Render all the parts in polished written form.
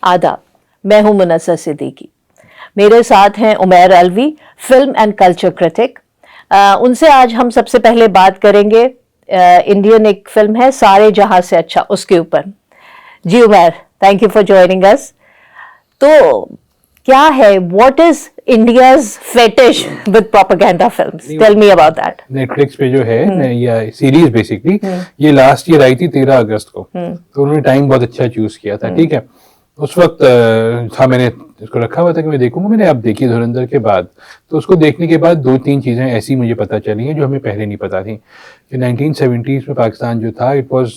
आदाब, मैं हूं मुनस्सर सिद्दीकी। मेरे साथ हैं Umair Alvi, film and culture critic. उनसे आज हम सबसे पहले बात करेंगे, इंडियन एक फिल्म है सारे जहां से अच्छा, उसके ऊपर। जी Umair, thank you for joining us. तो क्या है, what is India's fetish with propaganda films? Tell me about that. Netflix पे जो है ये सीरीज बेसिकली ये लास्ट ईयर आई थी 13 अगस्त को। तो उन्होंने टाइम बहुत अच्छा चूज किया था, ठीक है। उस वक्त था, मैंने इसको रखा हुआ था कि मैं देखूंगा। मैंने अब देखी धुरंधर के बाद। तो उसको देखने के बाद दो तीन चीजें ऐसी मुझे पता चली हैं जो हमें पहले नहीं पता थी कि 1970s में पाकिस्तान जो था, it was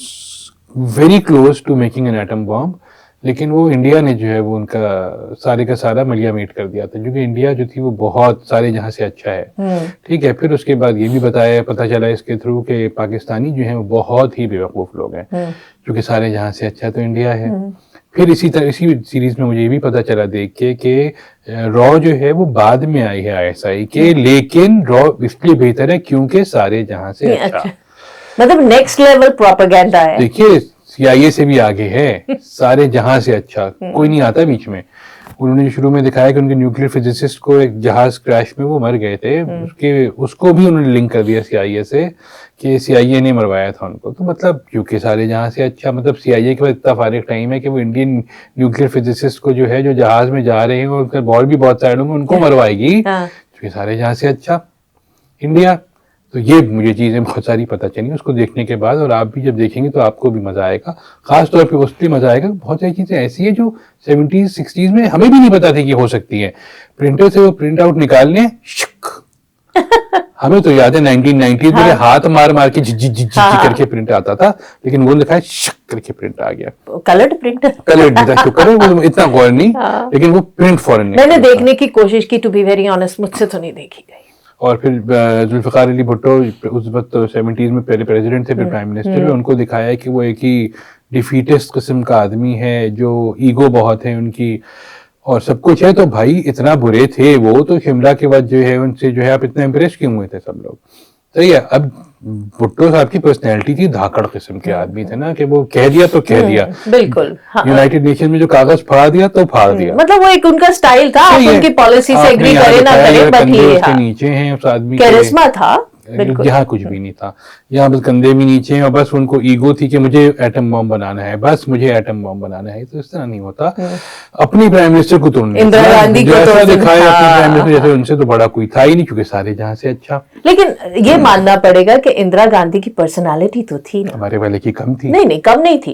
very close to making an atom bomb. लेकिन वो इंडिया ने जो है वो उनका सारे का सारा मलिया मेट कर दिया था, क्योंकि इंडिया जो थी वो बहुत सारे जहां से अच्छा है, ठीक है। फिर उसके बाद ये भी पता चला इसके थ्रू कि पाकिस्तानी जो है वो बहुत ही बेवकूफ लोग हैं, क्योंकि सारे जहां से अच्छा तो इंडिया है। फिर इसी सीरीज में मुझे ये भी पता चला देख के कि रॉ जो है वो बाद में आई है ISI के, लेकिन रॉ इसलिए बेहतर है क्योंकि सारे जहां से अच्छा। मतलब नेक्स्ट लेवल प्रोपेगेंडा है। देखिए CIA से भी आगे है, सारे जहां से अच्छा, कोई नहीं आता बीच में। उन्होंने शुरू में दिखाया कि उनके न्यूक्लियर फिजिसिस्ट को एक जहाज क्रैश में वो मर गए थे, उसको भी उन्होंने लिंक कर दिया CIA से कि CIA ने मरवाया था उनको। तो मतलब क्योंकि सारे जहां से अच्छा, मतलब CIA के पास इतना फारिग टाइम है कि वो इंडियन न्यूक्लियर फिजिसिस्ट को जो है, जो जहाज में जा रहे हैं और और भी बहुत सारे लोग उनको मरवाएगी, क्योंकि सारे जहां से अच्छा इंडिया। तो ये मुझे चीज़ें बहुत सारी पता चली उसको देखने के बाद, और आप भी जब देखेंगे तो आपको भी मज़ा आएगा। खास तौर पे उसलिए मज़ा आएगा, बहुत सारी चीज़ें ऐसी हैं जो 70s 60s में हमें भी नहीं पता थी कि हो सकती है। प्रिंटर से वो प्रिंट आउट निकालने, हमें तो याद है 1990s में हाथ मार मार के झिझी करके प्रिंट आता था, लेकिन वो लिखा है शक करके प्रिंट आ गया। कलर्ड प्रिंटर, कलर्ड नहीं था, शुक्र है, वो इतना गौर नहीं, लेकिन वो प्रिंट फॉरन मैंने देखने की कोशिश की, टू बी वेरी ऑनेस्ट, मुझसे तो नहीं देखी गई। और फिर जुल्फिकार अली भुट्टो उस वक्त 70s में पहले प्रेसिडेंट थे, फिर प्राइम मिनिस्टर हुए। उनको दिखाया है कि वो एक ही डिफीटिस्ट किस्म का आदमी है, जो ईगो बहुत है उनकी और सब कुछ है। तो भाई इतना बुरे थे वो, तो शिमला के बाद जो है उनसे जो है आप इतना इम्प्रेस क्यों हुए थे सब लोग? सही है। अब भुट्टो साहब की पर्सनैलिटी थी धाकड़ किस्म के आदमी थे ना, कि वो कह दिया तो कह दिया, बिल्कुल। यूनाइटेड नेशन में जो कागज फाड़ दिया तो फाड़ दिया, मतलब वो एक उनका स्टाइल था। आप उनकी पॉलिसी से एग्री करें ना करें, बट ये नीचे हैं उस आदमी कैरिस्मा था, यहाँ कुछ भी नहीं था। यहाँ बस कंधे भी नीचे हैं और बस उनको ईगो थी कि मुझे एटम बॉम्ब बनाना है, बस मुझे एटम बॉम्ब बनाना है। तो इस तरह नहीं होता। अपनी प्राइम मिनिस्टर को तो इंदिरा गांधी को जैसा दिखाया अपनी प्राइम मिनिस्टर, जैसे उनसे तो बड़ा कोई था ही नहीं, क्योंकि सारे जहां से अच्छा। लेकिन ये मानना पड़ेगा कि इंदिरा गांधी की पर्सनालिटी तो थी ना, हमारे वाले की कम थी। नहीं कम नहीं थी।